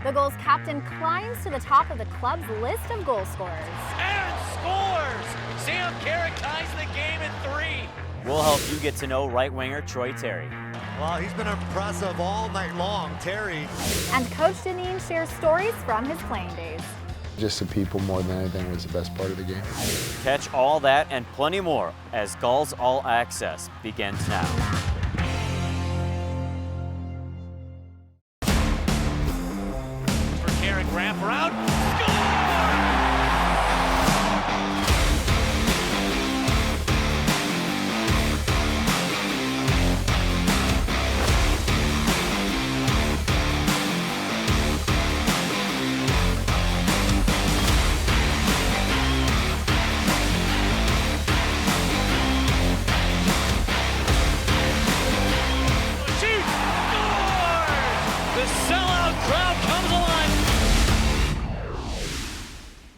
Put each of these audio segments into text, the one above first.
The Gulls captain climbs to the top of the club's list of goal scorers. And scores! Sam Carrick ties the game at 3. We'll help you get to know right winger Troy Terry. Well, he's been impressive all night long, Terry. And Coach Deneen shares stories from his playing days. Just the people more than anything was the best part of the game. Catch all that and plenty more as Gulls All Access begins now. For Carrick, wrap around, score!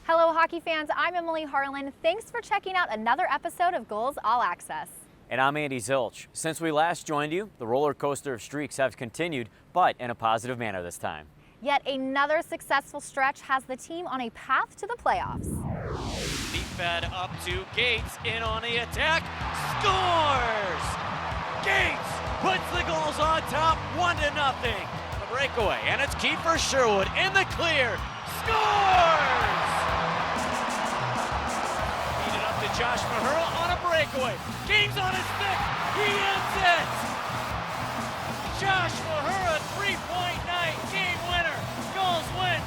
Hello hockey fans, I'm Emily Harlan. Thanks for checking out another episode of Gulls All Access. And I'm Andy Zilch. Since we last joined you, the roller coaster of streaks have continued, but in a positive manner this time. Yet another successful stretch has the team on a path to the playoffs. Deep fed up to Gates, in on the attack, scores! Gates puts the Gulls on top, 1-0. The breakaway, and it's Kiefer Sherwood in the clear, scores! Josh Mahura on a breakaway. Game's on his stick. He ends it. Josh Mahura, 3-point night. Game winner. Gulls win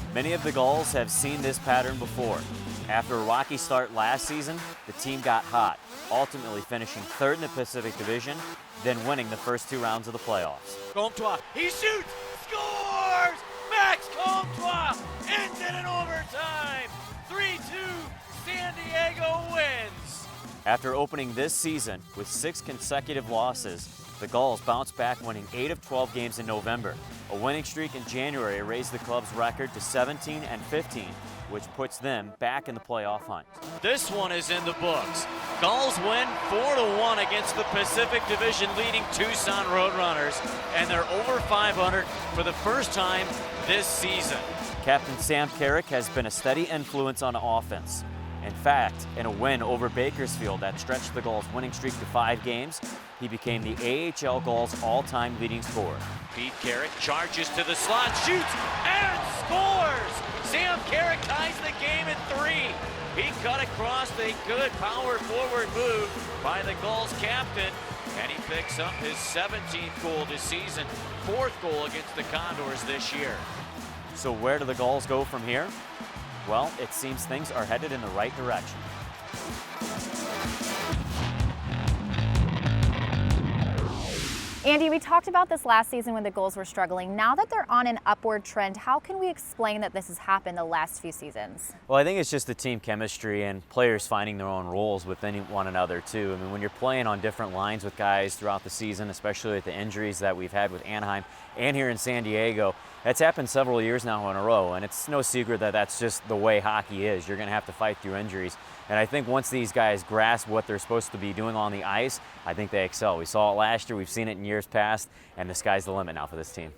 4-3. Many of the Gulls have seen this pattern before. After a rocky start last season, the team got hot, ultimately finishing third in the Pacific Division, then winning the first 2 rounds of the playoffs. Comtois, he shoots, scores! Max Comtois ends it in overtime. 3-2. San Diego wins. After opening this season with 6 consecutive losses, the Gulls bounced back, winning 8 of 12 games in November. A winning streak in January raised the club's record to 17-15, which puts them back in the playoff hunt. This one is in the books. Gulls win 4-1 against the Pacific Division leading Tucson Roadrunners, and they're over 500 for the first time this season. Captain Sam Carrick has been a steady influence on offense. In fact, in a win over Bakersfield that stretched the Gulls' winning streak to 5 games, he became the AHL Gulls' all-time leading scorer. Pete Carrick charges to the slot, shoots, and scores! Sam Carrick ties the game at 3. He cut across a good power forward move by the Gulls captain, and he picks up his 17th goal this season, 4th goal against the Condors this year. So where do the Gulls go from here? Well, it seems things are headed in the right direction. Andy, we talked about this last season when the Gulls were struggling. Now that they're on an upward trend, how can we explain that this has happened the last few seasons? Well, I think it's just the team chemistry and players finding their own roles within one another, too. I mean, when you're playing on different lines with guys throughout the season, especially with the injuries that we've had with Anaheim and here in San Diego, that's happened several years now in a row, and it's no secret that that's just the way hockey is. You're going to have to fight through injuries. And I think once these guys grasp what they're supposed to be doing on the ice, I think they excel. We saw it last year, we've seen it in years past, and the sky's the limit now for this team.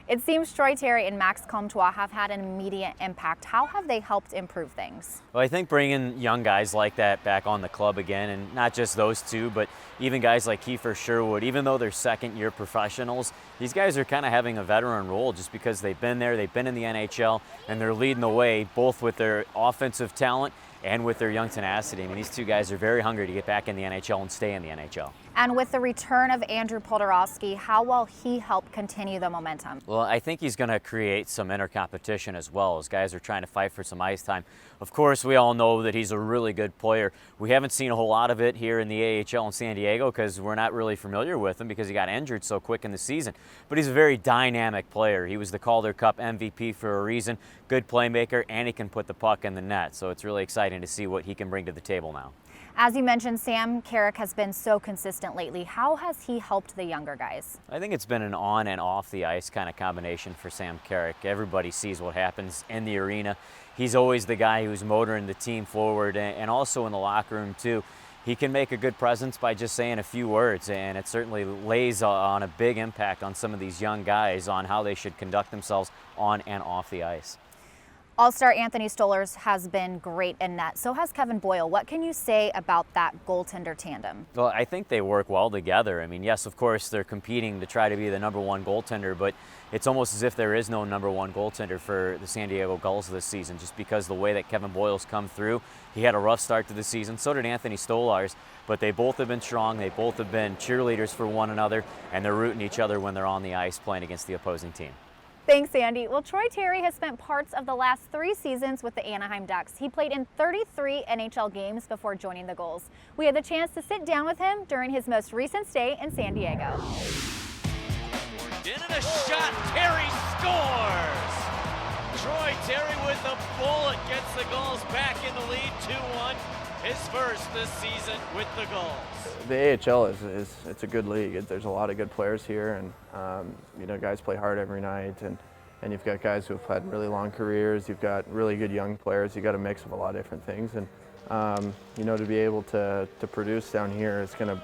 It seems Troy Terry and Max Comtois have had an immediate impact. How have they helped improve things? Well, I think bringing young guys like that back on the club again, and not just those two, but even guys like Kiefer Sherwood, even though they're second-year professionals, these guys are kind of having a veteran role just because they've been there, they've been in the NHL, and they're leading the way both with their offensive talent and with their young tenacity. I mean, these two guys are very hungry to get back in the NHL and stay in the NHL. And with the return of Andrew Podorowski, how will he help continue the momentum? Well, I think he's going to create some inner competition as well, as guys are trying to fight for some ice time. Of course, we all know that he's a really good player. We haven't seen a whole lot of it here in the AHL in San Diego because we're not really familiar with him because he got injured so quick in the season. But he's a very dynamic player. He was the Calder Cup MVP for a reason, good playmaker, and he can put the puck in the net. So it's really exciting to see what he can bring to the table now. As you mentioned, Sam Carrick has been so consistent lately. How has he helped the younger guys? I think it's been an on and off the ice kind of combination for Sam Carrick. Everybody sees what happens in the arena. He's always the guy who's motoring the team forward, and also in the locker room too. he can make a good presence by just saying a few words, and it certainly lays on a big impact on some of these young guys on how they should conduct themselves on and off the ice. All-star Anthony Stolarz has been great in net. So has Kevin Boyle. What can you say about that goaltender tandem? Well, I think they work well together. I mean, yes, of course, they're competing to try to be the #1 goaltender, but it's almost as if there is no #1 goaltender for the San Diego Gulls this season, just because the way that Kevin Boyle's come through. He had a rough start to the season, so did Anthony Stolarz, but they both have been strong. They both have been cheerleaders for one another, and they're rooting each other when they're on the ice playing against the opposing team. Thanks, Andy. Well, Troy Terry has spent parts of the last 3 seasons with the Anaheim Ducks. He played in 33 NHL games before joining the Gulls. We had the chance to sit down with him during his most recent stay in San Diego. In and a shot, Terry scores! Troy Terry with the bullet gets the Gulls back in the lead, 2-1. His first this season with the Gulls. The AHL it's a good league. There's a lot of good players here, and you know, guys play hard every night, and you've got guys who have had really long careers. You've got really good young players. You've got a mix of a lot of different things, and you know, to be able to produce down here, it's gonna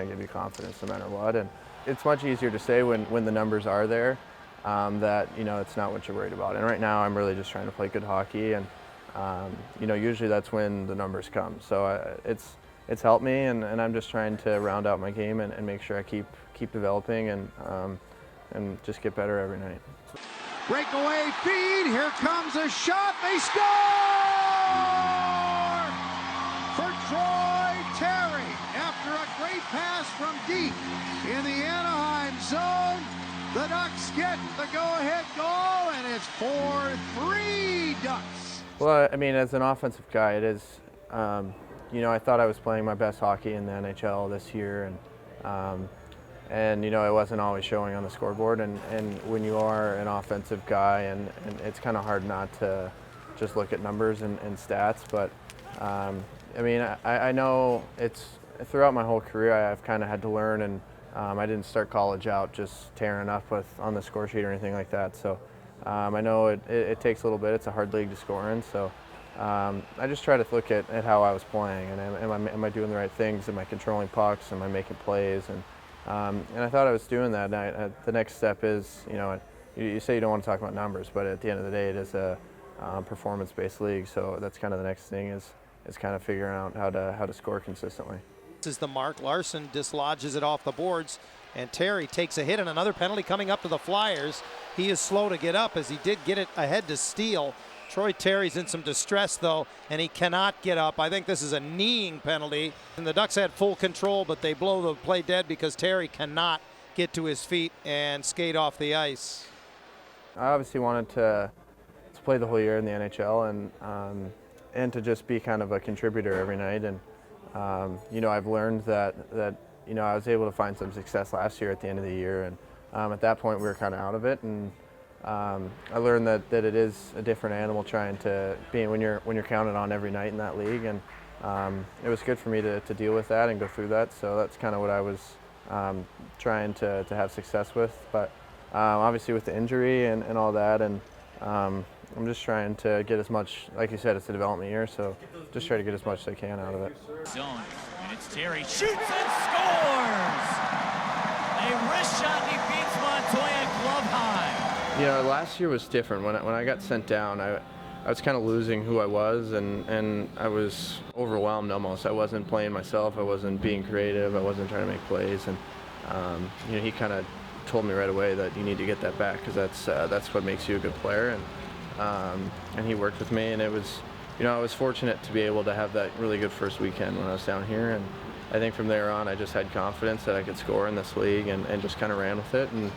give you confidence no matter what. And it's much easier to say when the numbers are there, that you know, it's not what you're worried about. And right now, I'm really just trying to play good hockey, and you know, usually that's when the numbers come. So it's helped me, and I'm just trying to round out my game and make sure I keep developing and just get better every night. Breakaway feed, here comes a shot, they score! For Troy Terry, after a great pass from deep in the Anaheim zone, the Ducks get the go-ahead goal, and it's 4-3 Ducks. Well, I mean, as an offensive guy, it is, you know, I thought I was playing my best hockey in the NHL this year, and you know, it wasn't always showing on the scoreboard. And when you are an offensive guy, and it's kind of hard not to just look at numbers and stats. But I mean, I know it's throughout my whole career I've kind of had to learn, and I didn't start college out just tearing up on the score sheet or anything like that. So I know it takes a little bit. It's a hard league to score in. So I just try to look at how I was playing, and am I doing the right things? Am I controlling pucks? Am I making plays? And I thought I was doing that. And the next step is, you know, you say you don't want to talk about numbers, but at the end of the day, it is a performance-based league. So that's kind of the next thing is kind of figuring out how to score consistently. This is the mark. Larson dislodges it off the boards, and Terry takes a hit, and another penalty coming up to the Flyers. He is slow to get up, as he did get it ahead to Steele. Troy Terry's in some distress, though, and he cannot get up. I think this is a kneeing penalty. And the Ducks had full control, but they blow the play dead because Terry cannot get to his feet and skate off the ice. I obviously wanted to play the whole year in the NHL, and to just be kind of a contributor every night. And you know, I've learned that you know, I was able to find some success last year at the end of the year, and at that point we were kind of out of it. And I learned that it is a different animal trying to be when you're counted on every night in that league, and it was good for me to deal with that and go through that. So that's kind of what I was trying to have success with. But obviously with the injury and all that, and I'm just trying to get as much, like you said, it's a development year, so just try to get as much as I can out of it. Zone, and it's Terry, shoots and scores! A wrist shot, he beats Montoya glove high. You know, last year was different. When I got sent down, I was kind of losing who I was, and I was overwhelmed almost. I wasn't playing myself. I wasn't being creative. I wasn't trying to make plays, and you know, he kind of told me right away that you need to get that back, because that's what makes you a good player. And he worked with me, and it was, you know, I was fortunate to be able to have that really good first weekend when I was down here, and I think from there on I just had confidence that I could score in this league, and just kind of ran with it. And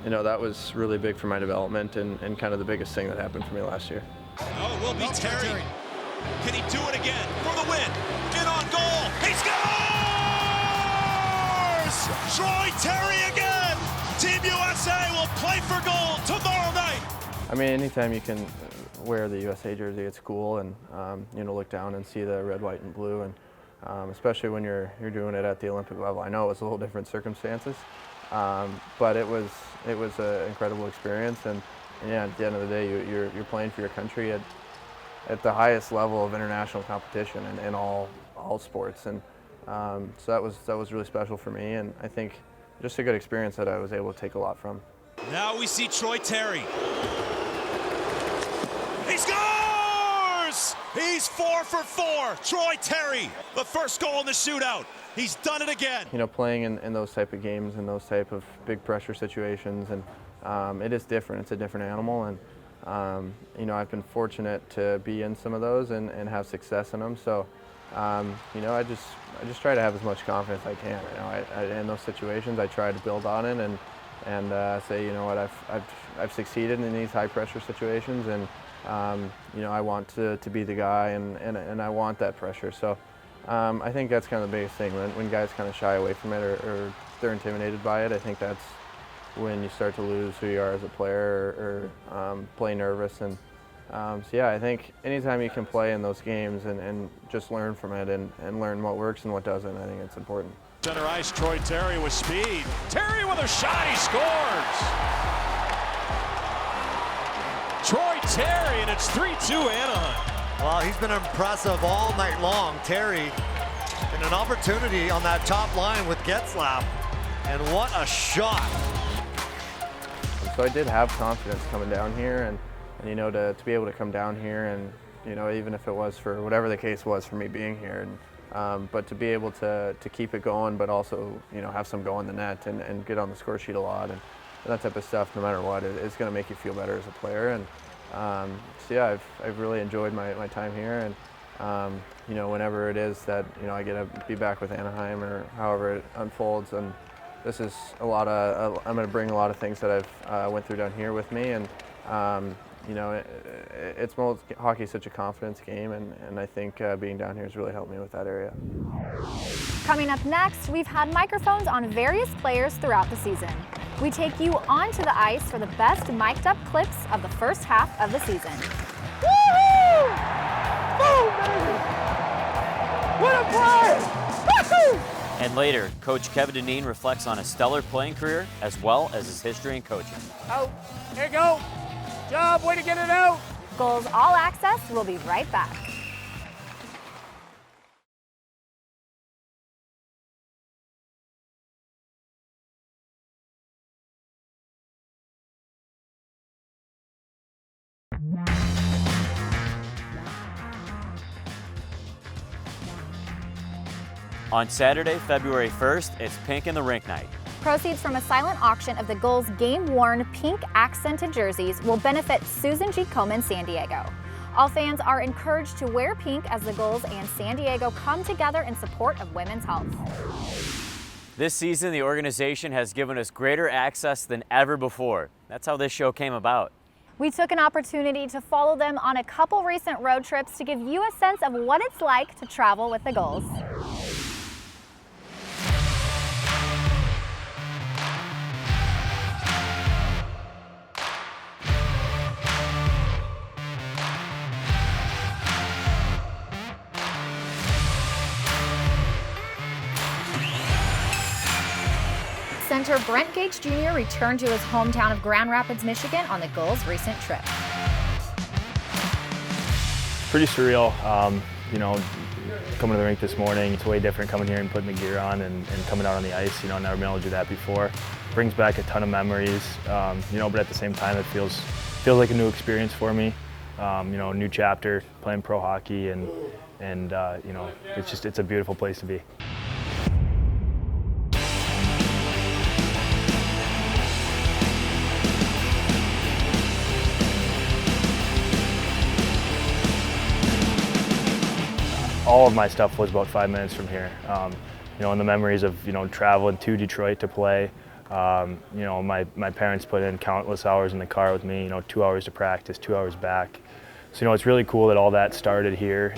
you know, that was really big for my development, and kind of the biggest thing that happened for me last year. Oh, it will be Terry. Can he do it again for the win? In on goal. He scores! Troy Terry again. Team USA will play for gold tomorrow night. I mean, anytime you can wear the USA jersey, it's cool, and you know, look down and see the red, white, and blue, and especially when you're doing it at the Olympic level. I know it was a little different circumstances, but it was an incredible experience, and yeah, at the end of the day, you're playing for your country at the highest level of international competition, and all all sports, and so that was really special for me, and I think just a good experience that I was able to take a lot from. Now we see Troy Terry. He scores! He's 4 for 4. Troy Terry, the first goal in the shootout. He's done it again. You know, playing in those type of games and those type of big pressure situations, and it is different. It's a different animal, and you know, I've been fortunate to be in some of those and have success in them. So, you know, I just try to have as much confidence as I can. You know, in those situations, I try to build on it and say, you know what, I've succeeded in these high pressure situations, and you know, I want to be the guy, and I want that pressure. So I think that's kind of the biggest thing. When guys kind of shy away from it or they're intimidated by it, I think that's when you start to lose who you are as a player or play nervous. And so yeah, I think anytime you can play in those games and just learn from it and learn what works and what doesn't, I think it's important. Center ice, Troy Terry with speed. Terry with a shot, he scores! Troy Terry, and it's 3-2 Anaheim. Well, he's been impressive all night long. Terry, and an opportunity on that top line with Getzlaf, and what a shot. So I did have confidence coming down here, and you know, to be able to come down here, and you know, even if it was for whatever the case was for me being here, and but to be able to keep it going, but also, you know, have some go in the net and get on the score sheet a lot, and that type of stuff, no matter what, it's going to make you feel better as a player. And so yeah, I've really enjoyed my time here, and you know, whenever it is that, you know, I get to be back with Anaheim or however it unfolds, and this is a lot of, I'm going to bring a lot of things that I've went through down here with me, and you know, hockey is such a confidence game, and I think being down here has really helped me with that area. Coming up next, we've had microphones on various players throughout the season. We take you onto the ice for the best mic'd up clips of the first half of the season. Woohoo! Boom, baby! What a play! Woohoo! And later, Coach Kevin Dineen reflects on a stellar playing career as well as his history in coaching. Oh, here you go. Job, way to get it out. Gulls All Access will be right back. On Saturday, February 1st, it's Pink in the Rink night. Proceeds from a silent auction of the Gulls' game-worn pink accented jerseys will benefit Susan G. Komen San Diego. All fans are encouraged to wear pink as the Gulls and San Diego come together in support of women's health. This season, the organization has given us greater access than ever before. That's how this show came about. We took an opportunity to follow them on a couple recent road trips to give you a sense of what it's like to travel with the Gulls. Center Brent Gage Jr. returned to his hometown of Grand Rapids, Michigan on the Gulls' recent trip. Pretty surreal, you know, coming to the rink this morning. It's way different coming here and putting the gear on and coming out on the ice. You know, never been able to do that before. Brings back a ton of memories, you know, but at the same time it feels like a new experience for me. You know, a new chapter, playing pro hockey, and you know, it's a beautiful place to be. All of my stuff was about 5 minutes from here. You know, and the memories of, you know, traveling to Detroit to play. You know, my parents put in countless hours in the car with me, you know, 2 hours to practice, 2 hours back. So, you know, it's really cool that all that started here.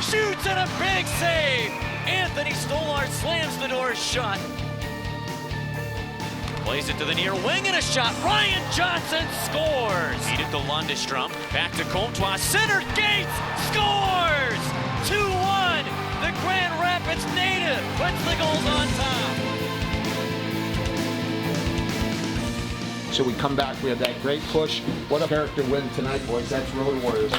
Shoots and a big save! Anthony Stolarz slams the door shut. Plays it to the near wing and a shot. Ryan Johnson scores! Beat it to Lundestrom. Back to Comtois. Center Gates scores! 2-1. The Grand Rapids native puts the Gulls on top. So we come back, we have that great push. What a character win tonight, boys. That's Road Warriors.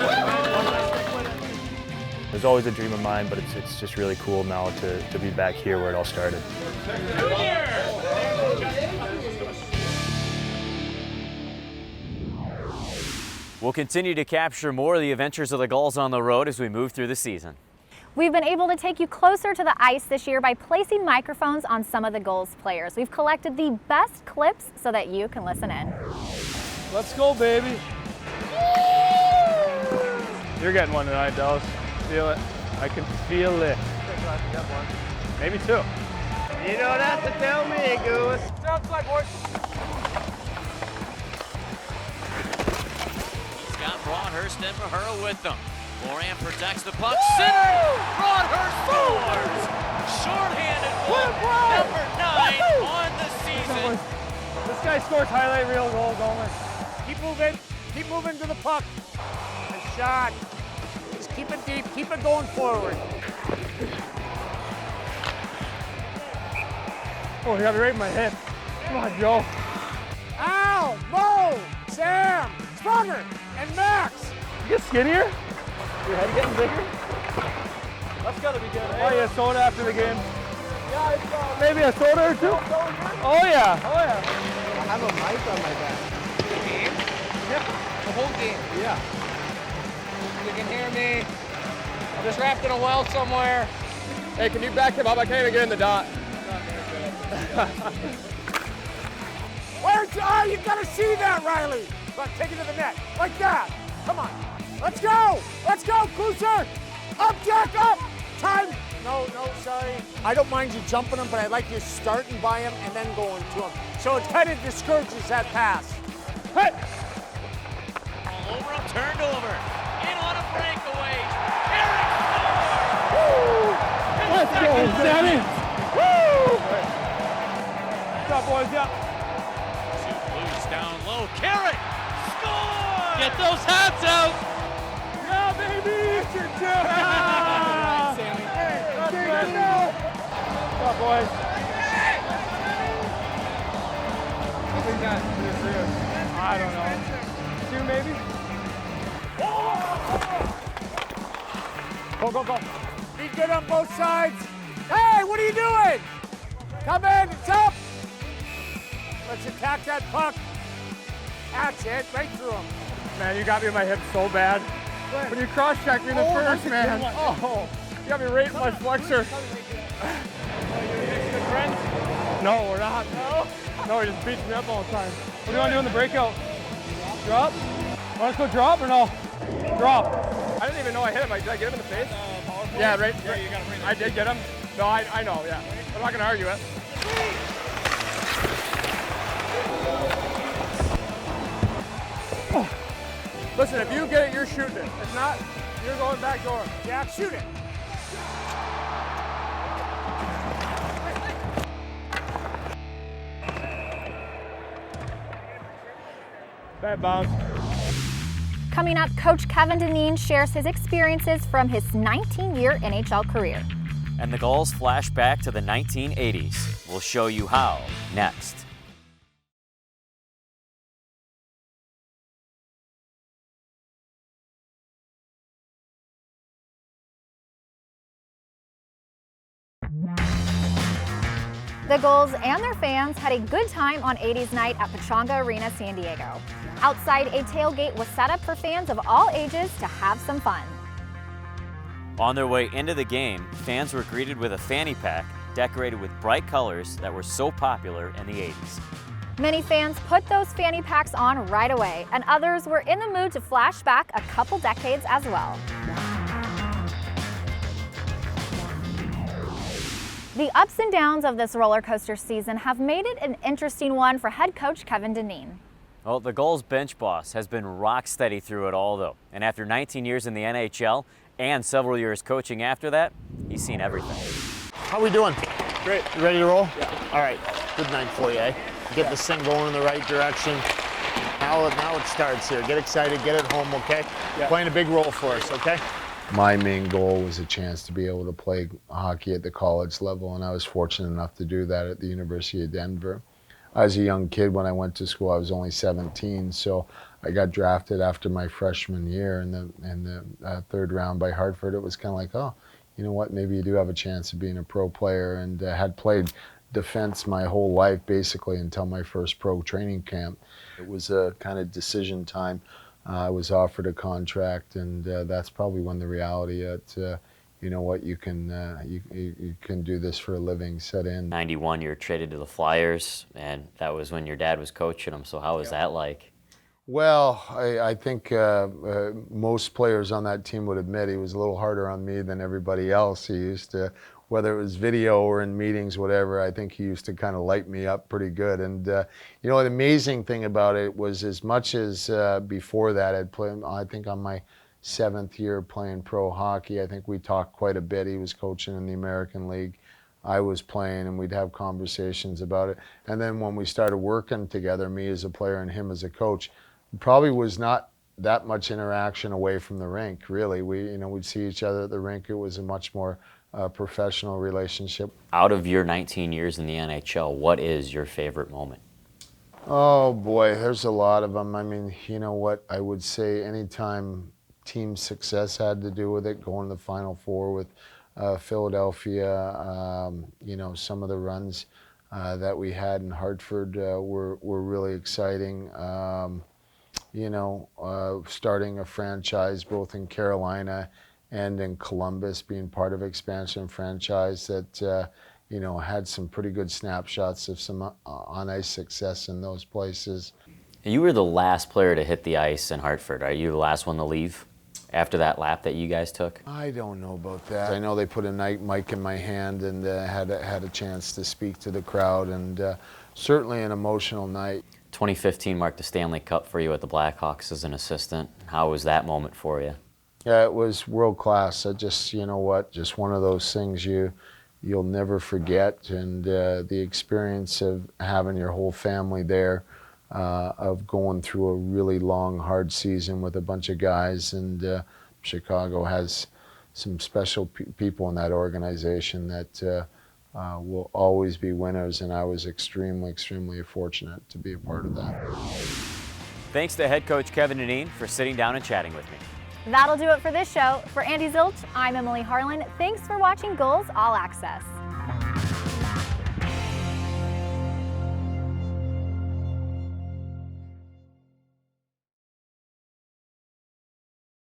was always a dream of mine, but it's just really cool now to be back here where it all started. We'll continue to capture more of the adventures of the Gulls on the road as we move through the season. We've been able to take you closer to the ice this year by placing microphones on some of the Gulls players. We've collected the best clips so that you can listen in. Let's go, baby. You're getting one tonight, Dallas. Feel it. I can feel it. Maybe two. You don't have to tell me, Goose. Sounds like boys. He's got Broadhurst and Mahura with them. Moran protects the puck. Center! Broadhurst scores! Short-handed one. Number 9 on the season. This guy scores highlight reel goals only. Keep moving to the puck. Nice shot. Just keep it deep, keep it going forward. Oh, he got me right in my head. Come on, Joe. Al, Mo, Sam, Sprummer, and Max. You get skinnier? Your head getting bigger? That's gotta be good. Oh, yeah, soda after the game. Yeah, it's maybe a soda or two? Oh, yeah. Oh, yeah. I have a mic on my back. The game? Yep. The whole game? Yeah. You can hear me. I'm just wrapped in a well somewhere. Hey, can you back him up? I can't even get in the dot. Where's you gotta see that, Riley. But take it to the net, like that. Come on. Let's go! Let's go, Cruiser! Up, Jack, up! Time! No, sorry. I don't mind you jumping him, but I like you starting by him and then going to him. So it kind of discourages that pass. Hey! All over him, turned over. In on a breakaway. Eric scores! Let's go, Sammy! Woo! What's up, boys? Yeah. Two Blues down low. Carrot! Score! Get those hats out! Yeah, baby! It's your turn! Sammy. Hey, let's go! What's up, boys? What we got? I don't know. Two, maybe? Go. Be good on both sides. Hey, what are you doing? Come in, it's up. Let's attack that puck. That's it, right through him. Man, you got me in my hips so bad. When you cross-checked me in the first, man. Oh, you got me right in my flexor. Good friends? No, we're not. No, he just beats me up all the time. What do you want to do in the breakout? Drop? Want to go drop or no? Drop. I didn't even know I hit him. Did I get him in the face? Yeah, right. Yeah, you got him right. I did get him. No, I know, yeah. I'm not going to argue it. Oh. Listen, if you get it, you're shooting it. If not, you're going back door. Yeah, shoot it. Bad bounce. Coming up, Coach Kevin Dineen shares his experiences from his 19-year NHL career. And the Gulls flash back to the 1980s. We'll show you how next. The Gulls and their fans had a good time on 80s night at Pechanga Arena, San Diego. Outside, a tailgate was set up for fans of all ages to have some fun. On their way into the game, fans were greeted with a fanny pack decorated with bright colors that were so popular in the 80s. Many fans put those fanny packs on right away, and others were in the mood to flash back a couple decades as well. The ups and downs of this roller coaster season have made it an interesting one for head coach Kevin Dineen. Well, the Gulls bench boss has been rock steady through it all, though. And after 19 years in the NHL and several years coaching after that, he's seen everything. How we doing? Great. You ready to roll? Yeah. All right. Good night for you, eh? Get this thing going in the right direction. Now it starts here. Get excited, get it home, okay? Yeah. Playing a big role for us, okay? My main goal was a chance to be able to play hockey at the college level, and I was fortunate enough to do that at the University of Denver. I was a young kid when I went to school. I was only 17, so I got drafted after my freshman year in the third round by Hartford. It was kind of like, oh, you know what, maybe you do have a chance of being a pro player, and had played defense my whole life basically until my first pro training camp. It was a kind of decision time. I was offered a contract, and that's probably when the reality that you know what, you can do this for a living set in. 91, you were traded to the Flyers, and that was when your dad was coaching them. So how was that like? Well, I think most players on that team would admit he was a little harder on me than everybody else. He used to, whether it was video or in meetings, whatever, I think he used to kind of light me up pretty good. And you know, the amazing thing about it was, as much as before that I'd played, I think on my 7th year playing pro hockey, I think we talked quite a bit. He was coaching in the American League. I was playing, and we'd have conversations about it. And then when we started working together, me as a player and him as a coach, probably was not that much interaction away from the rink, really. We'd see each other at the rink. It was a much more professional relationship. Out of your 19 years in the NHL, what is your favorite moment? Oh boy, there's a lot of them. I mean, you know what, I would say anytime team success had to do with it, going to the Final Four with Philadelphia, you know, some of the runs that we had in Hartford were really exciting. You know, starting a franchise both in Carolina and in Columbus, being part of expansion franchise that, you know, had some pretty good snapshots of some on-ice success in those places. You were the last player to hit the ice in Hartford, right? You were the last one to leave after that lap that you guys took? I don't know about that. I know they put a mic in my hand and had a chance to speak to the crowd, and certainly an emotional night. 2015 marked the Stanley Cup for you at the Blackhawks as an assistant. How was that moment for you? Yeah, it was world class. I just, you know what, just one of those things you'll never forget, and the experience of having your whole family there, of going through a really long, hard season with a bunch of guys, and Chicago has some special people in that organization that will always be winners, and I was extremely, extremely fortunate to be a part of that. Thanks to head coach Kevin Dineen for sitting down and chatting with me. That'll do it for this show. For Andy Zilch, I'm Emily Harlan. Thanks for watching Gulls All Access.